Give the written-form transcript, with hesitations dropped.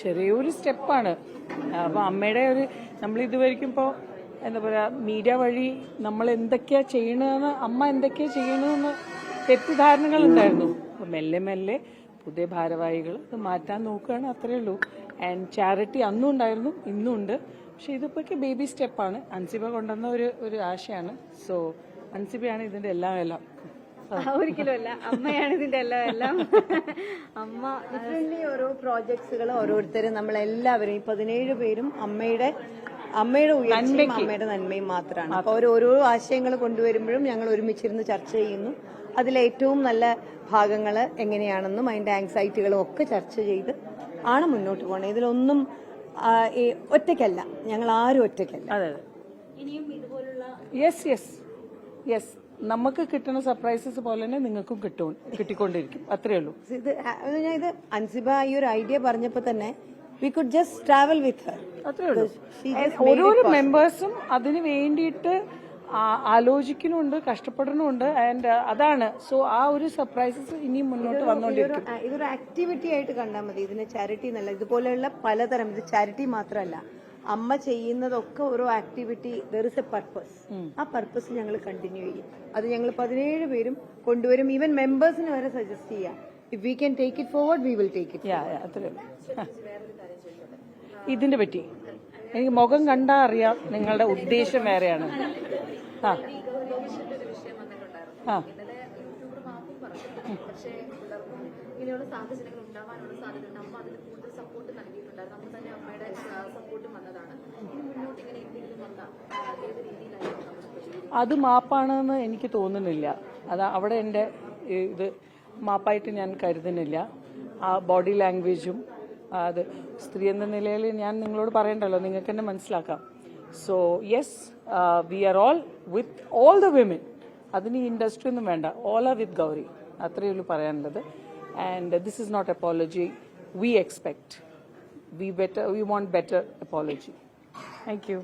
ചെറിയൊരു സ്റ്റെപ്പാണ്. അപ്പോൾ അമ്മയുടെ ഒരു നമ്മൾ ഇതുവരെയ്ക്കും ഇപ്പോൾ എന്താ പറയുക, മീഡിയ വഴി നമ്മൾ എന്തൊക്കെയാ ചെയ്യണതെന്ന്, അമ്മ എന്തൊക്കെയാ ചെയ്യണമെന്ന് തെറ്റിദ്ധാരണകളുണ്ടായിരുന്നു. അപ്പോൾ മെല്ലെ മെല്ലെ പുതിയ ഭാരവാഹികൾ അത് മാറ്റാൻ നോക്കുകയാണ്, അത്രയേ ഉള്ളൂ. ആൻഡ് ചാരിറ്റി അന്നും ഉണ്ടായിരുന്നു, ഇന്നും ഉണ്ട്. പക്ഷെ ഇതിപ്പോഴൊക്കെ ബേബി സ്റ്റെപ്പാണ്. അൻസിബ കൊണ്ടുവന്ന ഒരു ആശയാണ്. സോ അൻസിബയാണ് ഇതിന്റെ എല്ലാം. ഒരിക്കലുമല്ല, അമ്മയാണ് ഇതിന്റെ എല്ലാം. അമ്മ ഡിഫറെന്റ്ലി ഓരോ പ്രോജക്ട്സുകൾ ഓരോരുത്തരും നമ്മളെല്ലാവരും ഈ 17 പേരും അമ്മയുടെ ഉയർച്ചയും അമ്മയുടെ നന്മയും മാത്രമാണ്. അപ്പൊ ഓരോ ആശയങ്ങൾ കൊണ്ടുവരുമ്പോഴും ഞങ്ങൾ ഒരുമിച്ചിരുന്ന് ചർച്ച ചെയ്യുന്നു. അതിലേറ്റവും നല്ല ഭാഗങ്ങൾ എങ്ങനെയാണെന്നും അതിന്റെ ആങ്സൈറ്റികളും ഒക്കെ ചർച്ച ചെയ്ത് ആണ് മുന്നോട്ട് പോകുന്നത്. ഇതിലൊന്നും ഒറ്റയ്ക്കല്ല, ഞങ്ങൾ ആരും ഒറ്റയ്ക്കല്ല. അതെ, ഇനിയും ഇതുപോലുള്ള യെസ് നമുക്ക് കിട്ടുന്ന സർപ്രൈസസ് പോലെ തന്നെ നിങ്ങൾക്കും കിട്ടിക്കൊണ്ടിരിക്കും, അത്രേ ഉള്ളൂ. ഇത് അൻസിബ ഈ ഒരു ഐഡിയ പറഞ്ഞപ്പോ തന്നെ we could just travel with Har, അത്രേ ഉള്ളൂ. ഓരോരോ മെമ്പേഴ്സും അതിന് വേണ്ടിയിട്ട് ആലോചിക്കുന്നുണ്ട്, കഷ്ടപ്പെടുന്നുണ്ട്. ആൻഡ് അതാണ്. സോ ആ ഒരു സർപ്രൈസസ് ഇനിയും മുന്നോട്ട് വന്നുകൊണ്ടിരിക്കും. ഇതൊരു ആക്ടിവിറ്റി ആയിട്ട് കണ്ടാൽ മതി. ഇതിന് ചാരിറ്റി എന്നല്ല, ഇതുപോലെയുള്ള പലതരം, ഇത് ചാരിറ്റി മാത്രമല്ല, അമ്മ ചെയ്യുന്നതൊക്കെ ഓരോ activity, there is A purpose. ആ പർപ്പസ് ഞങ്ങൾ കണ്ടിന്യൂ ചെയ്യും. അത് ഞങ്ങൾ 17 പേരും കൊണ്ടുവരും. ഈവൻ മെമ്പേഴ്സിന് വരെ സജസ്റ്റ് ചെയ്യാം. If we can take it forward, we will take it. അത്രേ ഉള്ളൂ. ഇതിനെ പറ്റി എനിക്ക് മുഖം കണ്ടാ അറിയാം നിങ്ങളുടെ ഉദ്ദേശം വേറെയാണ്. ഇങ്ങനെയുള്ള സാഹചര്യങ്ങൾ ഉണ്ടാവാനുള്ള സാധ്യതയുണ്ട്. അമ്മ അതിന് കൂടുതൽ സപ്പോർട്ട് നൽകിയിട്ടുണ്ടായിരുന്നു. നമ്മൾ തന്നെ അമ്മയുടെ സപ്പോർട്ട് വന്നതാണ്. ഇനി മുന്നോട്ട് ഇങ്ങനെ എന്തെങ്കിലും വന്നാൽ ഏത് രീതിയിലായിരിക്കും? അത് മാപ്പാണെന്ന് എനിക്ക് തോന്നുന്നില്ല. അവിടെ എൻ്റെ ഇത് മാപ്പായിട്ട് ഞാൻ കരുതുന്നില്ല. ആ ബോഡി ലാംഗ്വേജും അത് സ്ത്രീ എന്ന നിലയിൽ ഞാൻ നിങ്ങളോട് പറയണ്ടല്ലോ, നിങ്ങൾക്ക് തന്നെ മനസ്സിലാക്കാം. So yes, we are all with all the women. അതിന് ഈ ഇൻഡസ്ട്രി ഒന്നും വേണ്ട, ഓൾ ആർ വിത്ത് ഗൗരി, അത്രയേ ഉള്ളൂ പറയാനുള്ളത്. And this is not apology we expect. We want better apology. Thank you.